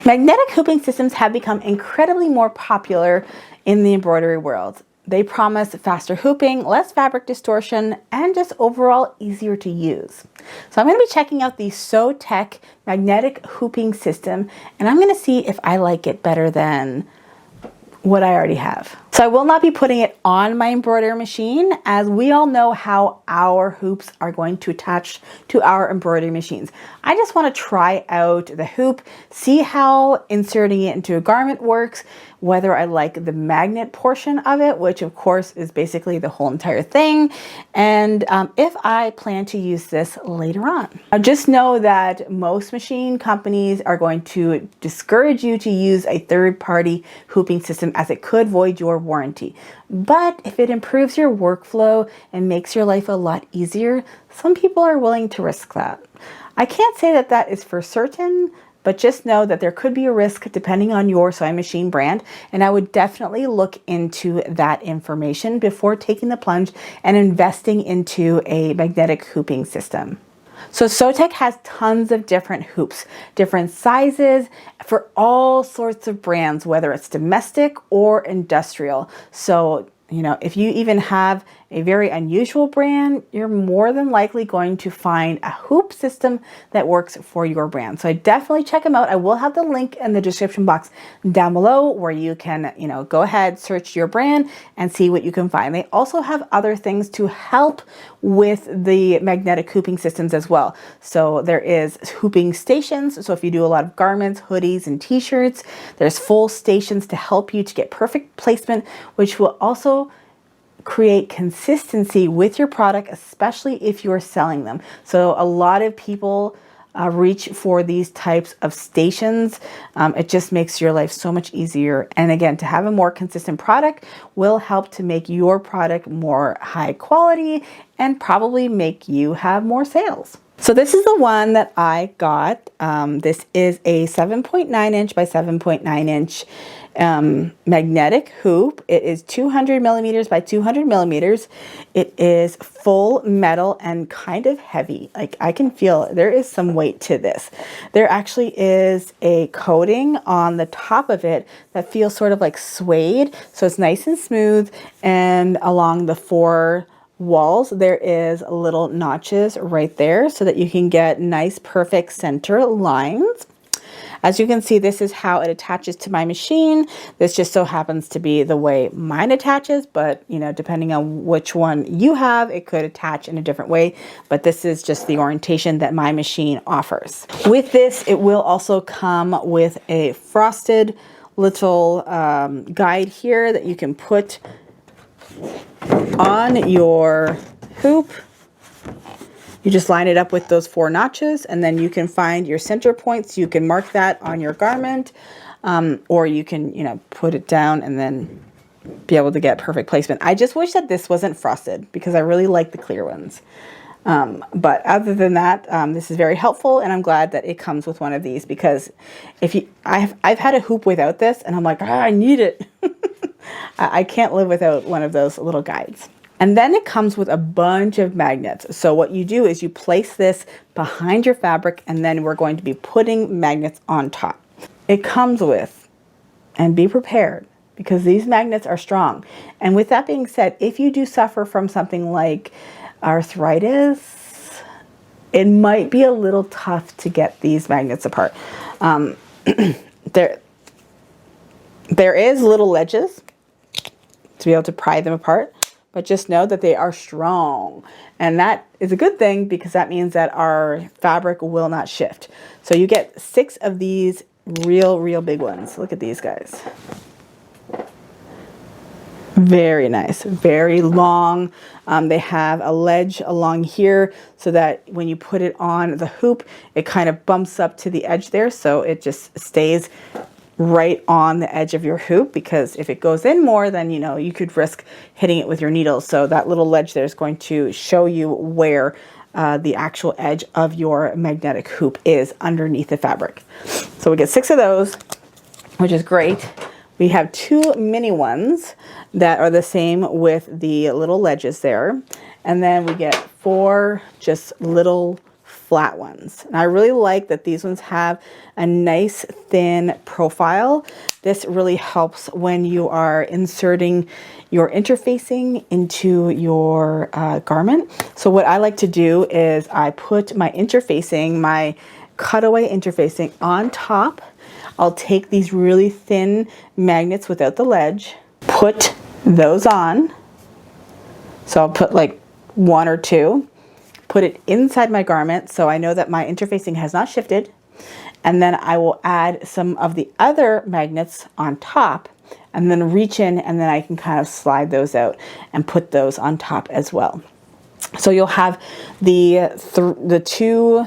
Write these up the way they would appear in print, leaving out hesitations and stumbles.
Magnetic hooping systems have become incredibly more popular in the embroidery world. They promise faster hooping, less fabric distortion, and just overall easier to use. So I'm going to be checking out the SEWTECH magnetic hooping system, and I'm going to see if I like it better than what I already have. So I will not be putting it on my embroidery machine, as we all know how our hoops are going to attach to our embroidery machines. I just want to try out the hoop, see how inserting it into a garment works, whether I like the magnet portion of it, which of course is basically the whole entire thing, and if I plan to use this later on. Now just know that most machine companies are going to discourage you to use a third-party hooping system, as it could void your warranty. But if it improves your workflow and makes your life a lot easier, some people are willing to risk that. I can't say that that is for certain, but just know that there could be a risk depending on your sewing machine brand, and I would definitely look into that information before taking the plunge and investing into a magnetic hooping system. So SEWTECH has tons of different hoops, different sizes for all sorts of brands, whether it's domestic or industrial. So, you know, if you even have a very unusual brand, you're more than likely going to find a hoop system that works for your brand. So I definitely check them out. I will have the link in the description box down below where you can, you know, go ahead, search your brand and see what you can find. They also have other things to help with the magnetic hooping systems as well. So there is hooping stations. So if you do a lot of garments, hoodies, and t-shirts, there's full stations to help you to get perfect placement, which will also create consistency with your product, especially if you're selling them. So a lot of people reach for these types of stations. It just makes your life so much easier. And again, to have a more consistent product will help to make your product more high quality and probably make you have more sales. So this is the one that I got. This is a 7.9 inch by 7.9 inch magnetic hoop. It is 200 millimeters by 200 millimeters. It is full metal and kind of heavy. Like, I can feel there is some weight to this. There actually is a coating on the top of it that feels sort of like suede. So it's nice and smooth, and along the four walls there is little notches right there so that you can get nice perfect center lines. As you can see, this is how it attaches to my machine. This just so happens to be the way mine attaches, but you know, depending on which one you have, it could attach in a different way, but this is just the orientation that my machine offers. With this, it will also come with a frosted little guide here that you can put on your hoop. You just line it up with those four notches, and then you can find your center points. You can mark that on your garment, or you can, you know, put it down and then be able to get perfect placement. I just wish that this wasn't frosted because I really like the clear ones. But other than that, this is very helpful, and I'm glad that it comes with one of these, because if you, I've had a hoop without this, and I'm like, I need it. I can't live without one of those little guides. And then it comes with a bunch of magnets. So what you do is you place this behind your fabric, and then we're going to be putting magnets on top. It comes with, and be prepared, because these magnets are strong. And with that being said, if you do suffer from something like arthritis, it might be a little tough to get these magnets apart. There is little ledges to be able to pry them apart, but just know that they are strong. And that is a good thing, because that means that our fabric will not shift. So you get 6 of these real big ones. Look at these guys. Very nice, very long. They have a ledge along here so that when you put it on the hoop, it kind of bumps up to the edge there, so it just stays right on the edge of your hoop, because if it goes in more, then, you know, you could risk hitting it with your needles. So that little ledge there is going to show you where the actual edge of your magnetic hoop is underneath the fabric. So we get 6 of those, which is great. We have 2 mini ones that are the same with the little ledges there. And then we get 4 just little flat ones. And I really like that these ones have a nice thin profile. This really helps when you are inserting your interfacing into your garment. So what I like to do is I put my interfacing, my cutaway interfacing on top. I'll take these really thin magnets without the ledge, put those on. So I'll put like 1 or 2, put it inside my garment so I know that my interfacing has not shifted. And then I will add some of the other magnets on top and then reach in, and then I can kind of slide those out and put those on top as well. So you'll have the 2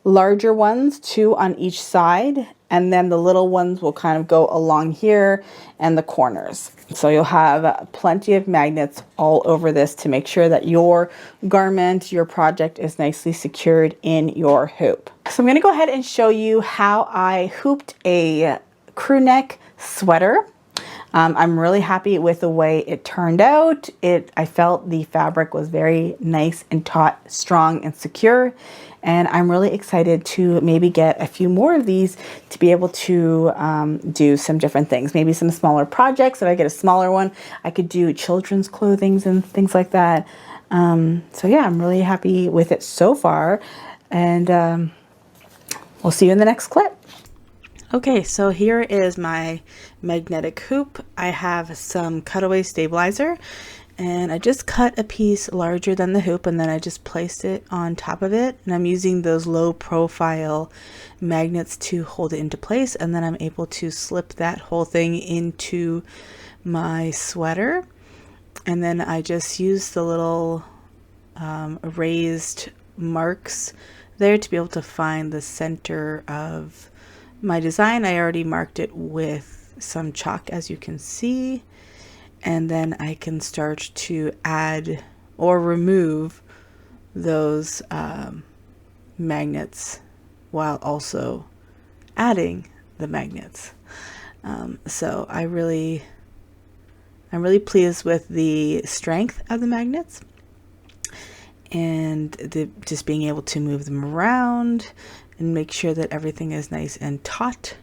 larger ones, 2 on each side, and then the little ones will kind of go along here and the corners. So you'll have plenty of magnets all over this to make sure that your garment, your project is nicely secured in your hoop. So I'm going to go ahead and show you how I hooped a crew neck sweater. I'm really happy with the way it turned out. I felt the fabric was very nice and taut, strong and secure. And I'm really excited to maybe get a few more of these to be able to do some different things. Maybe some smaller projects. If I get a smaller one, I could do children's clothing and things like that. So yeah, I'm really happy with it so far. And we'll see you in the next clip. Okay, so here is my magnetic hoop. I have some cutaway stabilizer, and I just cut a piece larger than the hoop, and then I just placed it on top of it. And I'm using those low profile magnets to hold it into place, and then I'm able to slip that whole thing into my sweater. And then I just use the little raised marks there to be able to find the center of my design. I already marked it with some chalk, as you can see, and then I can start to add or remove those magnets while also adding the magnets. So I'm really pleased with the strength of the magnets and just being able to move them around and make sure that everything is nice and taut.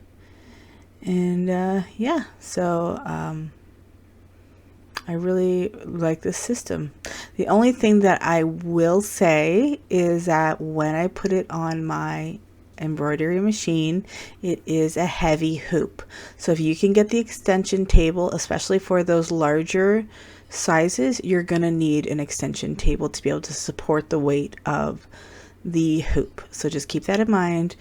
And yeah, so I really like this system. The only thing that I will say is that when I put it on my embroidery machine, it is a heavy hoop. So if you can get the extension table, especially for those larger sizes, you're gonna need an extension table to be able to support the weight of the hoop. So just keep that in mind.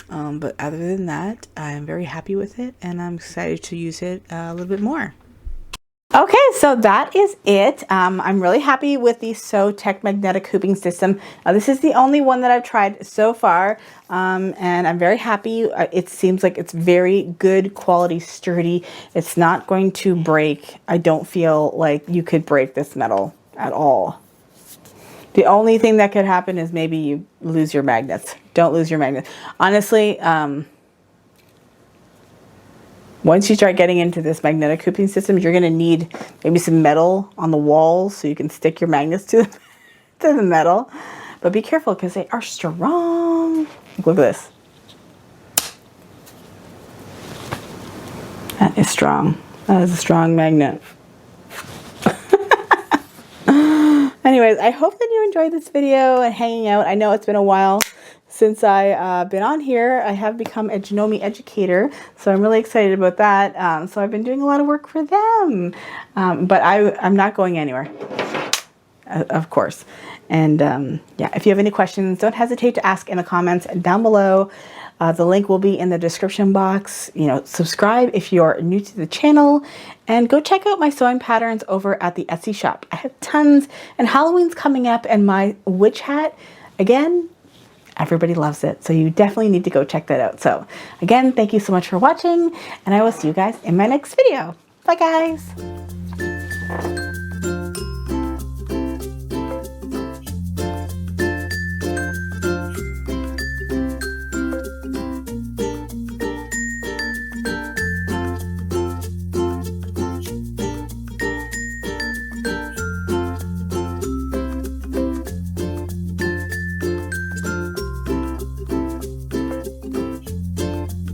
But other than that, I'm very happy with it, and I'm excited to use it a little bit more. Okay, so that is it. I'm really happy with the SEWTECH magnetic hooping system. This is the only one that I've tried so far, and I'm very happy. It seems like it's very good quality, sturdy. It's not going to break. I don't feel like you could break this metal at all. The only thing that could happen is maybe you lose your magnets. Don't lose your magnets. Honestly, once you start getting into this magnetic hooping system, you're going to need maybe some metal on the walls so you can stick your magnets to the metal. But be careful because they are strong. Look at this. That is strong. That is a strong magnet. Anyways, I hope that you enjoyed this video and hanging out. I know it's been a while since I've been on here. I have become a Janome educator, so I'm really excited about that. So I've been doing a lot of work for them, but I'm not going anywhere, of course. And yeah, if you have any questions, don't hesitate to ask in the comments down below. The link will be in the description box. You know, subscribe if you're new to the channel, and go check out my sewing patterns over at the Etsy shop. I have tons, and Halloween's coming up, and my witch hat, again, everybody loves it. So you definitely need to go check that out. So again, thank you so much for watching, and I will see you guys in my next video. Bye guys.